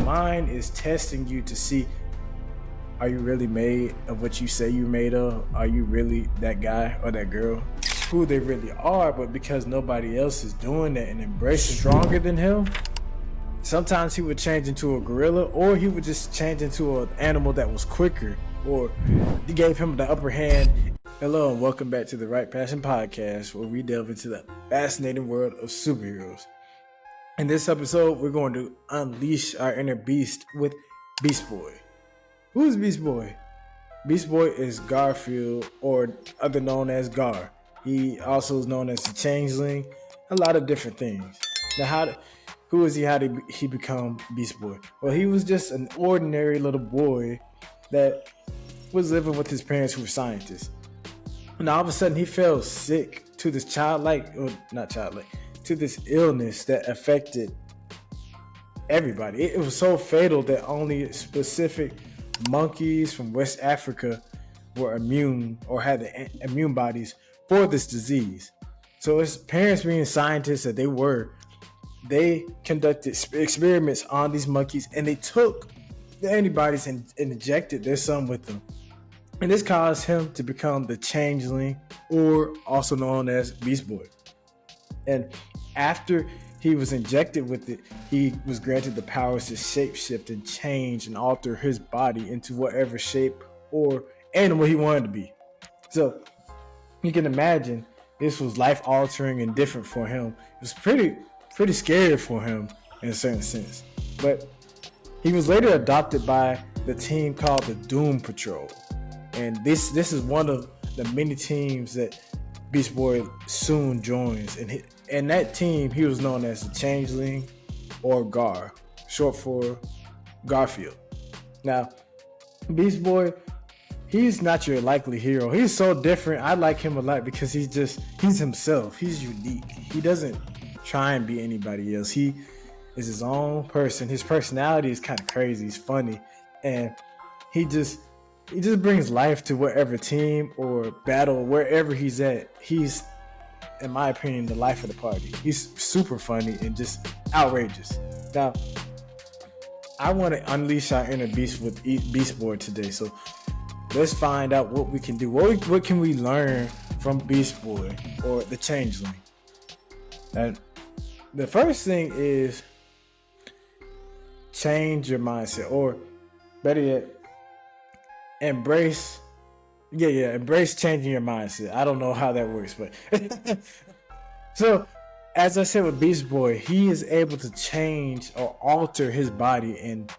mind is testing you to see, are you really made of what you say you're made of? Are you really that guy or that girl? Who they really are, but because nobody else is doing that and embracing stronger than him, sometimes he would change into a gorilla, or he would just change into an animal that was quicker, or he gave him the upper hand. Hello and welcome back to the Wrightpassion podcast, where we delve into the fascinating world of superheroes. In this episode, we're going to unleash our inner beast with Beastboy. Who is Beastboy? Beastboy is Garfield, or other known as Gar. He also is known as the Changeling, a lot of different things. Now, who is he? How did he become Beastboy? Well, he was just an ordinary little boy that was living with his parents who were scientists. And all of a sudden, he fell sick to this to this illness that affected everybody. It was so fatal that only specific monkeys from West Africa were immune or had the immune bodies for this disease. So his parents, being scientists that they conducted experiments on these monkeys, and they took the antibodies and injected their son with them. And this caused him to become the Changeling, or also known as Beastboy. And after he was injected with it, he was granted the powers to shapeshift and change and alter his body into whatever shape or animal he wanted to be. So you can imagine this was life-altering and different for him. It was pretty scary for him in a certain sense. But he was later adopted by the team called the Doom Patrol. And this is one of the many teams that Beast Boy soon joins. And that team, he was known as the Changeling, or Gar, short for Garfield. Now, Beast Boy, he's not your likely hero. He's so different. I like him a lot because he's himself. He's unique. He doesn't try and be anybody else. He is his own person. His personality is kind of crazy. He's funny. And he just brings life to whatever team or battle, wherever he's at. He's, in my opinion, the life of the party. He's super funny and just outrageous. Now, I want to unleash our inner beast with Beast Boy today. So let's find out what we can do. What can we learn from Beast Boy or the Changeling? And the first thing is change your mindset, or better yet, embrace changing your mindset. I don't know how that works, but so as I said with Beast Boy, he is able to change or alter his body and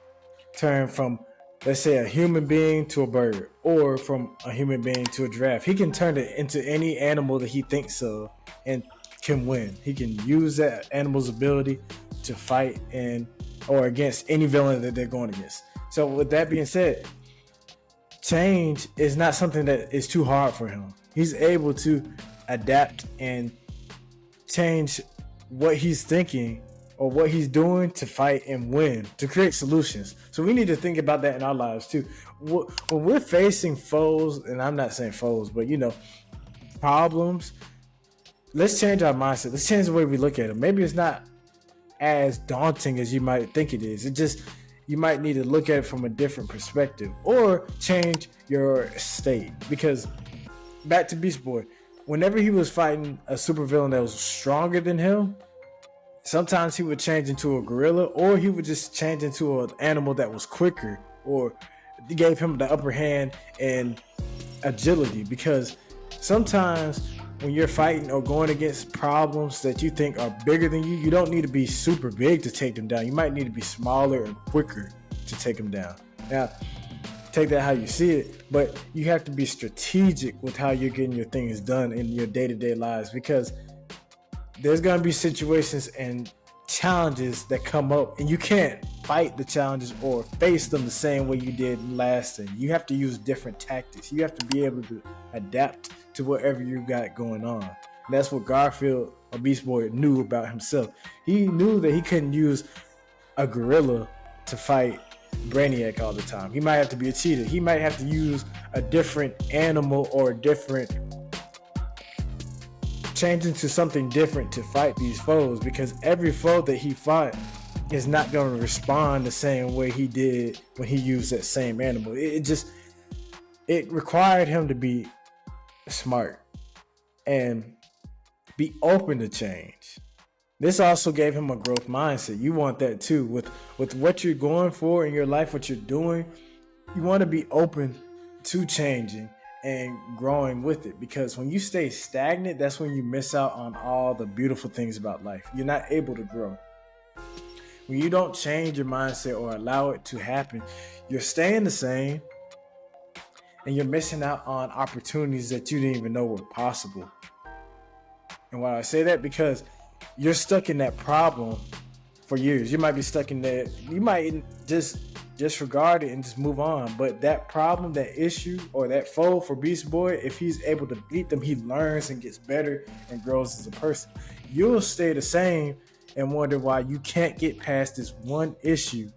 turn from, let's say, a human being to a bird, or from a human being to a giraffe. He can turn it into any animal that he thinks of and can win. He can use that animal's ability to fight or against any villain that they're going against. So with that being said, change is not something that is too hard for him. He's able to adapt and change what he's thinking or what he's doing to fight and win, to create solutions. So we need to think about that in our lives too. When we're facing foes, and I'm not saying foes, but problems, let's change our mindset. Let's change the way we look at it. Maybe it's not as daunting as you might think it is. You might need to look at it from a different perspective, or change your state. Because back to Beast Boy, whenever he was fighting a supervillain that was stronger than him, sometimes he would change into a gorilla, or he would just change into an animal that was quicker, or gave him the upper hand and agility. Because sometimes when you're fighting or going against problems that you think are bigger than you, you don't need to be super big to take them down. You might need to be smaller and quicker to take them down. Now, take that how you see it, but you have to be strategic with how you're getting your things done in your day-to-day lives, because there's going to be situations and challenges that come up, and you can't fight the challenges or face them the same way you did last time. You have to use different tactics. You have to be able to adapt to whatever you got going on. And that's what Garfield, or Beast Boy, knew about himself. He knew that he couldn't use a gorilla to fight Brainiac all the time. He might have to be a cheetah. He might have to use a different animal or change into something different to fight these foes, because every foe that he fought is not going to respond the same way he did when he used that same animal. It required him to be smart and be open to change. This also gave him a growth mindset. You want that too. With what you're going for in your life, what you're doing, you want to be open to changing and growing with it. Because when you stay stagnant, that's when you miss out on all the beautiful things about life. You're not able to grow. When you don't change your mindset or allow it to happen, you're staying the same and you're missing out on opportunities that you didn't even know were possible. And why I say that? Because you're stuck in that problem for years. You might be stuck in that. You might just disregard it and just move on. But that problem, that issue, or that foe for Beast Boy, if he's able to beat them, he learns and gets better and grows as a person. You'll stay the same and wonder why you can't get past this one issue,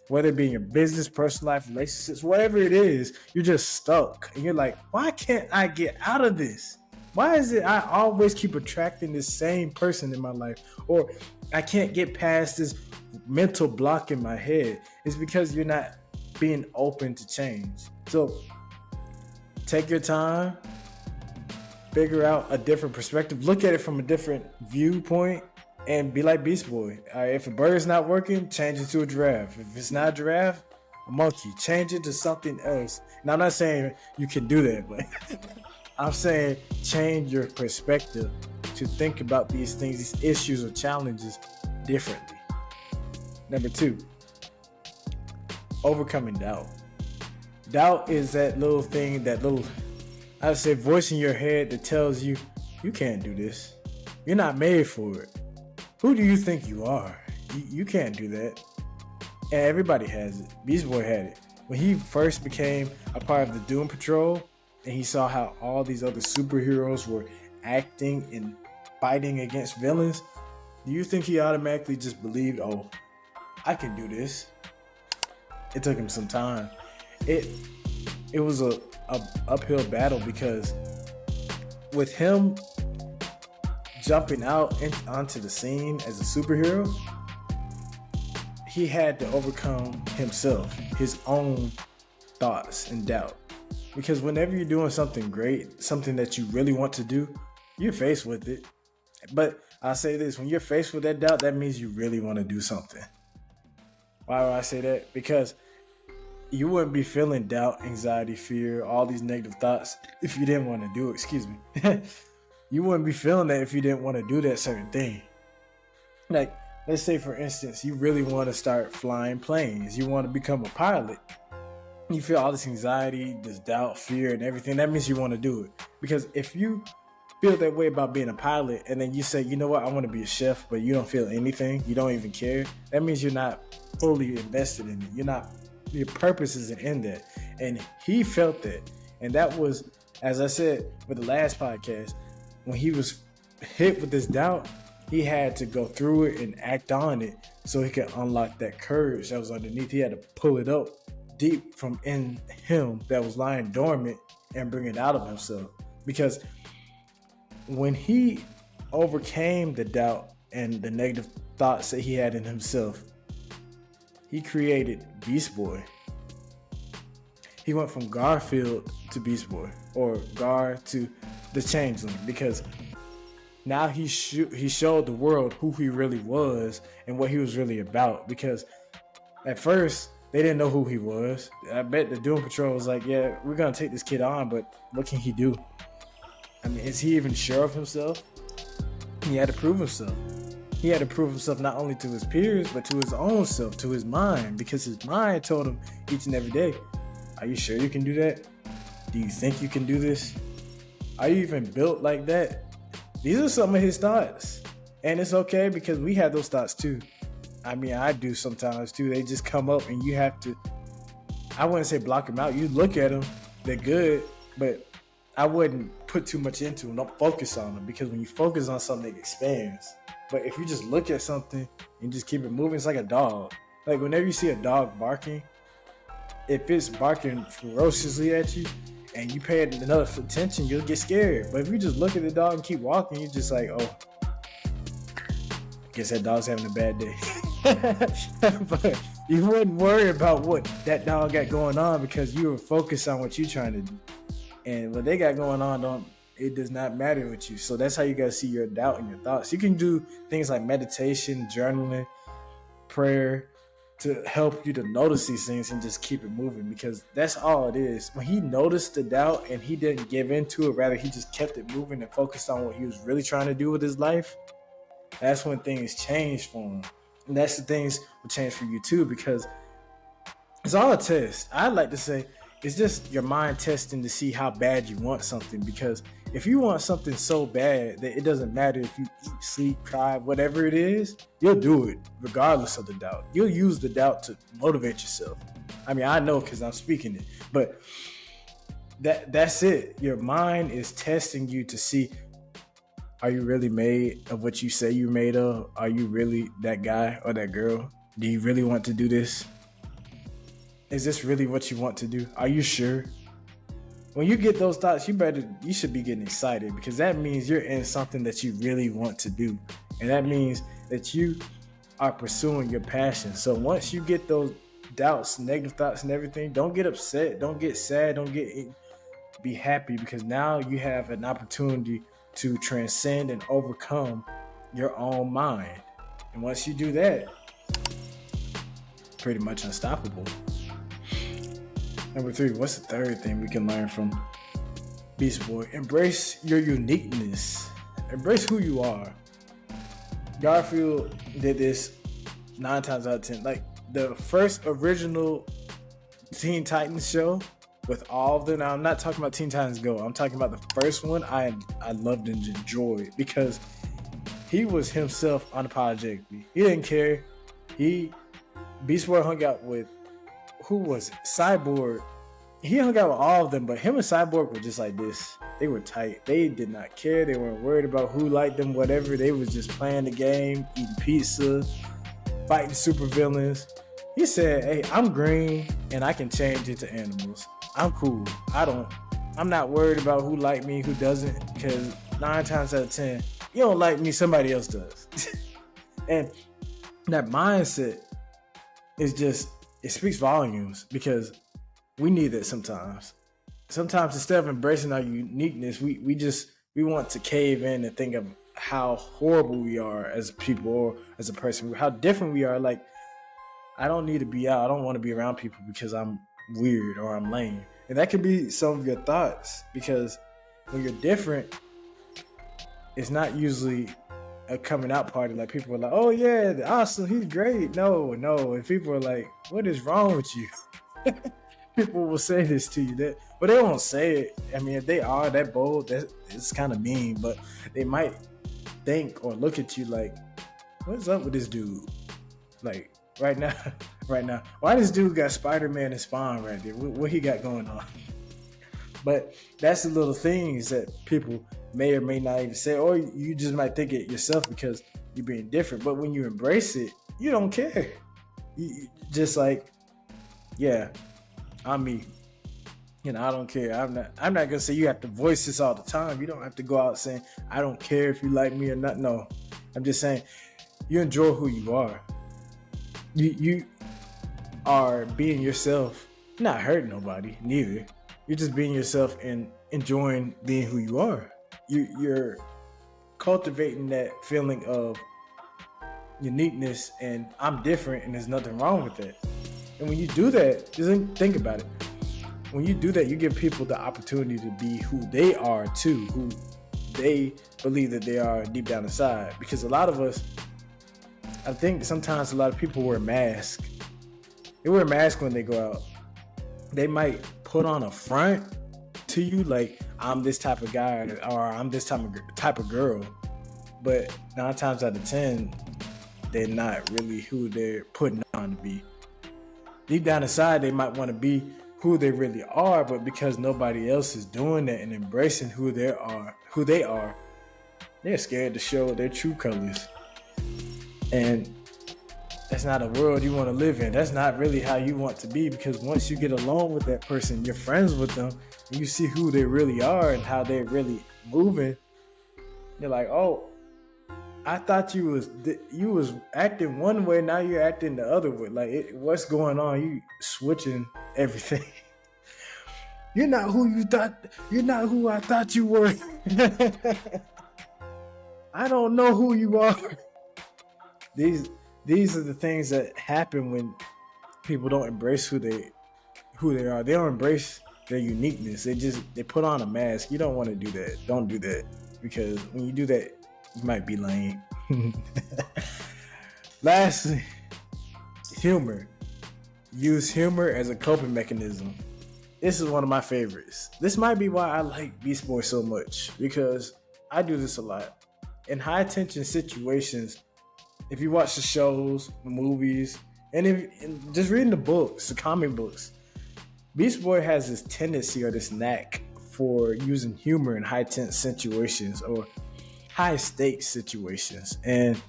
whether it be in your business, personal life, relationships, whatever it is. You're just stuck. And you're like, why can't I get out of this? Why is it I always keep attracting this same person in my life? Or I can't get past this mental block in my head. It's because you're not being open to change. So take your time, figure out a different perspective, look at it from a different viewpoint, and be like Beast Boy. If a bird's not working, change it to a giraffe. If it's not a giraffe, a monkey. Change it to something else. Now, I'm not saying you can do that, but I'm saying change your perspective to think about these things, these issues or challenges differently. Number 2, overcoming doubt. Doubt is that little thing, I would say, voice in your head that tells you, you can't do this. You're not made for it. Who do you think you are? You can't do that. And everybody has it. Beast Boy had it. When he first became a part of the Doom Patrol, and he saw how all these other superheroes were acting and fighting against villains, do you think he automatically just believed, oh, I can do this? It took him some time. It was a uphill battle, because with him jumping out onto the scene as a superhero, he had to overcome himself, his own thoughts and doubt. Because whenever you're doing something great, something that you really want to do, you're faced with it. But I'll say this, when you're faced with that doubt, that means you really want to do something. Why do I say that? Because you wouldn't be feeling doubt, anxiety, fear, all these negative thoughts if you didn't want to do it. Excuse me. You wouldn't be feeling that if you didn't want to do that certain thing. Like, let's say, for instance, you really want to start flying planes. You want to become a pilot. You feel all this anxiety, this doubt, fear, and everything. That means you want to do it. Because if you feel that way about being a pilot, and then you say, you know what, I want to be a chef, but you don't feel anything, you don't even care, that means you're not fully invested in it. Your purpose isn't in that. And he felt that. And that was, as I said with the last podcast, when he was hit with this doubt, he had to go through it and act on it so he could unlock that courage that was underneath. He had to pull it up deep from in him that was lying dormant and bring it out of himself. Because when he overcame the doubt and the negative thoughts that he had in himself, he created Beast Boy. He went from Garfield to Beast Boy, or Gar to the Changeling, because now he showed the world who he really was and what he was really about. Because at first, they didn't know who he was. I bet the Doom Patrol was like, yeah, we're going to take this kid on, but what can he do? I mean, is he even sure of himself? He had to prove himself. He had to prove himself not only to his peers, but to his own self, to his mind, because his mind told him each and every day, are you sure you can do that? Do you think you can do this? Are you even built like that? These are some of his thoughts. And it's okay, because we have those thoughts too. I mean, I do sometimes too. They just come up and you have to, I wouldn't say block them out. You look at them, they're good, but I wouldn't put too much into them. Don't focus on them, because when you focus on something, it expands. But if you just look at something and just keep it moving, it's like a dog. Like whenever you see a dog barking, if it's barking ferociously at you and you pay it enough attention, you'll get scared. But if you just look at the dog and keep walking, you're just like, oh, I guess that dog's having a bad day. But you wouldn't worry about what that dog got going on because you were focused on what you're trying to do. And what they got going on, it does not matter with you. So that's how you got to see your doubt and your thoughts. You can do things like meditation, journaling, prayer to help you to notice these things and just keep it moving, because that's all it is. When he noticed the doubt and he didn't give into it, rather he just kept it moving and focused on what he was really trying to do with his life, that's when things changed for him. And that's the things will change for you too, because it's all a test. I'd like to say it's just your mind testing to see how bad you want something, because if you want something so bad that it doesn't matter if you eat, sleep, cry, whatever it is, you'll do it regardless of the doubt. You'll use the doubt to motivate yourself. I mean, I know because I'm speaking it, but that's it. Your mind is testing you to see, are you really made of what you say you're made of? Are you really that guy or that girl? Do you really want to do this? Is this really what you want to do? Are you sure? When you get those thoughts, you should be getting excited, because that means you're in something that you really want to do. And that means that you are pursuing your passion. So once you get those doubts, negative thoughts and everything, don't get upset, don't get sad, be happy, because now you have an opportunity to transcend and overcome your own mind. And once you do that, pretty much unstoppable. Number 3, what's the third thing we can learn from Beast Boy? Embrace your uniqueness. Embrace who you are. Garfield did this 9 times out of 10. Like the first original Teen Titans show with all of them. Now I'm not talking about Teen Titans Go. I'm talking about the first one. I loved and enjoyed because he was himself unapologetically. He didn't care. Beast Boy hung out with, who was it? Cyborg. He hung out with all of them, but him and Cyborg were just like this. They were tight. They did not care. They weren't worried about who liked them, whatever. They was just playing the game, eating pizza, fighting supervillains. He said, hey, I'm green and I can change into animals. I'm cool. I'm not worried about who liked me, who doesn't, because 9 times out of 10, you don't like me, somebody else does. And that mindset is just, it speaks volumes, because we need it sometimes. Sometimes instead of embracing our uniqueness, we want to cave in and think of how horrible we are as people or as a person, how different we are. Like, I don't need to be out. I don't want to be around people because I'm weird or I'm lame. And that could be some of your thoughts, because when you're different, it's not usually a coming out party. Like, people are like, oh yeah, awesome, he's great. No. And people are like, what is wrong with you? People will say this to you, but they won't say it. I mean, if they are that bold, it's kind of mean, but they might think or look at you like, what's up with this dude? Like, right now, why this dude got Spider-Man and Spawn right there? What he got going on? But that's the little things that people may or may not even say, or you just might think it yourself because you're being different. But when you embrace it, you don't care. You just like, yeah, I'm me. You know, I don't care. I'm not gonna say you have to voice this all the time. You don't have to go out saying, I don't care if you like me or not. No, I'm just saying you enjoy who you are. You are being yourself, not hurting nobody, neither. You're just being yourself and enjoying being who you are. You're cultivating that feeling of uniqueness and I'm different, and there's nothing wrong with that. And when you do that, just think about it. When you do that, you give people the opportunity to be who they are too, who they believe that they are deep down inside. Because a lot of us, I think sometimes a lot of people wear masks. They wear masks when they go out. They might put on a front to you like, I'm this type of guy or I'm this type of girl. But 9 times out of 10, they're not really who they're putting on to be. Deep down inside, they might want to be who they really are, but because nobody else is doing that and embracing who they are, they're scared to show their true colors. And that's not a world you want to live in. That's not really how you want to be, because once you get along with that person, you're friends with them, and you see who they really are and how they're really moving, you're like, oh, I thought you was acting one way, now you're acting the other way. Like, what's going on? You switching everything. You're not who you thought. You're not who I thought you were. I don't know who you are. These are the things that happen when people don't embrace who they are. They don't embrace their uniqueness. They put on a mask. You don't want to do that. Don't do that, because when you do that, you might be lame. Lastly, humor. Use humor as a coping mechanism. This is one of my favorites. This might be why I like Beast Boy so much, because I do this a lot. In high tension situations, if you watch the shows, the movies, and just reading the books, the comic books, Beast Boy has this tendency or this knack for using humor in high tense situations or high stakes situations. And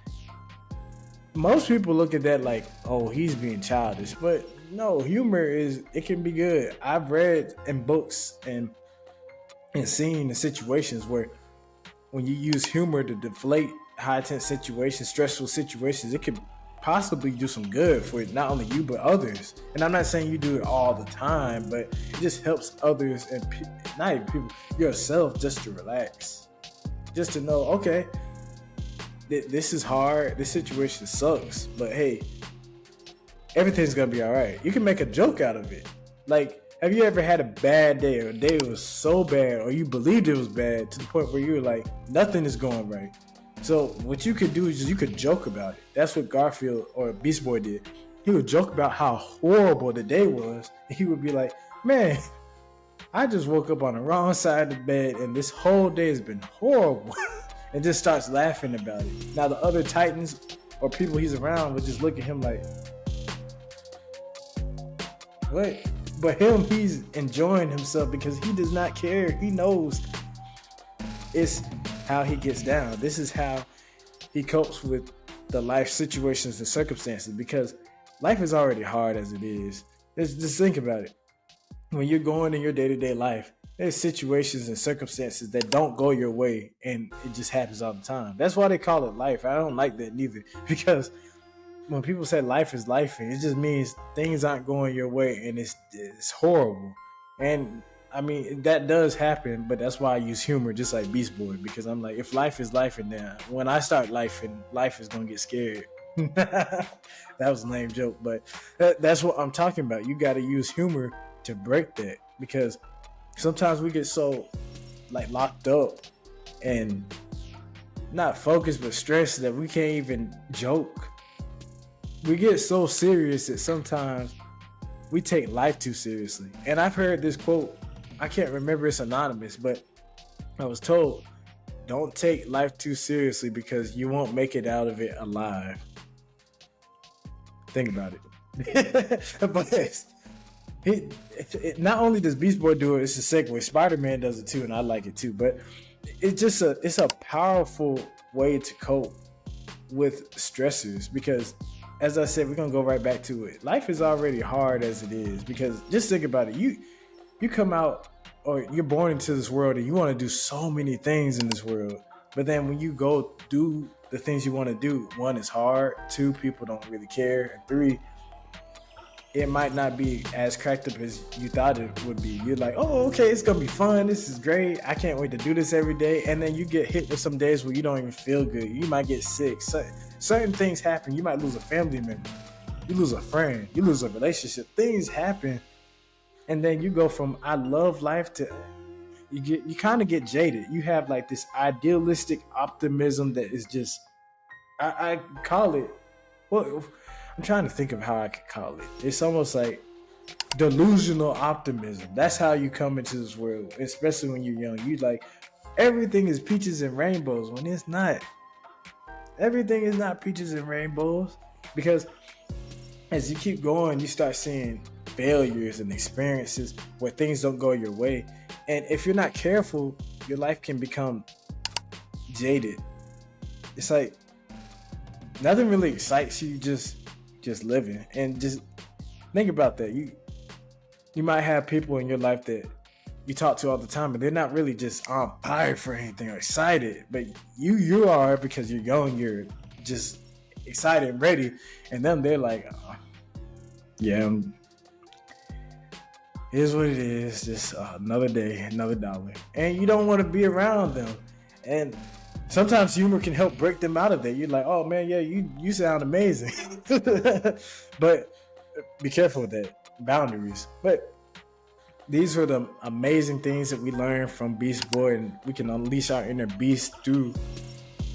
most people look at that like, oh, he's being childish. But no, humor it can be good. I've read in books and seen the situations where when you use humor to deflate high tense situations, stressful situations, it could possibly do some good for not only you but others. And I'm not saying you do it all the time, but it just helps others and not even people, yourself, just to relax, just to know, okay, this is hard, this situation sucks, but hey, everything's gonna be all right. You can make a joke out of it. Like, have you ever had a bad day, or a day was so bad, or you believed it was bad to the point where you were like, nothing is going right? So what you could do is you could joke about it. That's what Garfield or Beast Boy did. He would joke about how horrible the day was. And he would be like, man, I just woke up on the wrong side of the bed and this whole day has been horrible. And just starts laughing about it. Now the other Titans or people he's around would just look at him like, what? But he's enjoying himself because he does not care. He knows it's how he gets down. This is how he copes with the life situations and circumstances, because life is already hard as it is. Just think about it. When you're going in your day-to-day life, there's situations and circumstances that don't go your way, and it just happens all the time. That's why they call it life. I don't like that neither, because when people say life is life, it just means things aren't going your way and it's horrible. And I mean, that does happen, but that's why I use humor, just like Beast Boy, because I'm like, if life is life, and then when I start life is gonna get scared. That was a lame joke, but that's what I'm talking about. You got to use humor to break that, because sometimes we get so like locked up and not focused but stressed that we can't even joke. We get so serious that sometimes we take life too seriously. And I've heard this quote, I can't remember, it's anonymous, but I was told, don't take life too seriously because you won't make it out of it alive. Think about it. But not only does Beast Boy do it, it's a segue. Spider-Man does it too, and I like it too. But it's a powerful way to cope with stressors, because as I said, we're gonna go right back to it. Life is already hard as it is, because just think about it. You come out, or you're born into this world and you want to do so many things in this world, but then when you go do the things you want to do, one, it's hard, two, people don't really care, and three, it might not be as cracked up as you thought it would be. You're like, oh, okay, it's gonna be fun, this is great, I can't wait to do this every day. And then you get hit with some days where you don't even feel good. You might get sick. Certain things happen. You might lose a family member, you lose a friend, you lose a relationship. Things happen, and then you go from I love life to you kind of get jaded. You have like this idealistic optimism that is just, I call it, well, I'm trying to think of how I could call it. It's almost like delusional optimism. That's how you come into this world, especially when you're young. You like, everything is peaches and rainbows, when it's not. Everything is not peaches and rainbows, because as you keep going, you start seeing failures and experiences where things don't go your way. And if you're not careful, your life can become jaded. It's like nothing really excites you, just living. And just think about that. You might have people in your life that you talk to all the time, and they're not really just on fire for anything or excited. But you are, because you're young, you're just excited and ready. And then they're like, oh, yeah, here's what it is. Just another day, another dollar. And you don't want to be around them. And sometimes humor can help break them out of there. You're like, oh man, yeah, you sound amazing. But be careful with that. Boundaries. But these were the amazing things that we learned from Beast Boy, and we can unleash our inner beast through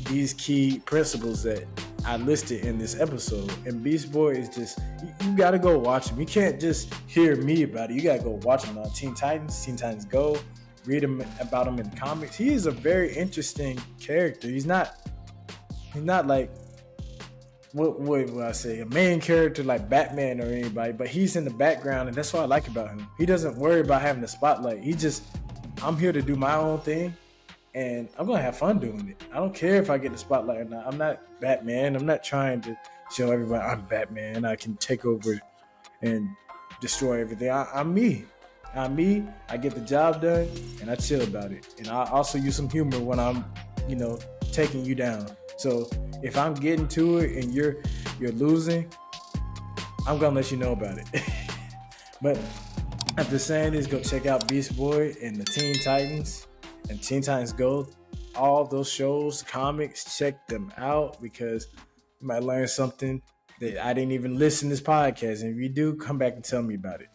these key principles that I listed in this episode. And Beast Boy is just, you gotta go watch him. You can't just hear me about it. You gotta go watch him on Teen Titans Go. Read about him in the comics. He is a very interesting character. He's not like, what would I say, a main character like Batman or anybody, but he's in the background, and that's what I like about him. He doesn't worry about having the spotlight. I'm here to do my own thing, and I'm gonna have fun doing it. I don't care if I get the spotlight or not. I'm not Batman. I'm not trying to show everybody I'm Batman. I can take over and destroy everything. I'm me. I get the job done, and I chill about it. And I also use some humor when I'm, taking you down. So if I'm getting to it and you're losing, I'm gonna let you know about it. But after saying this, go check out Beast Boy and the Teen Titans and Teen Titans Go. All those shows, comics, check them out, because you might learn something that I didn't even listen to this podcast. And if you do, come back and tell me about it.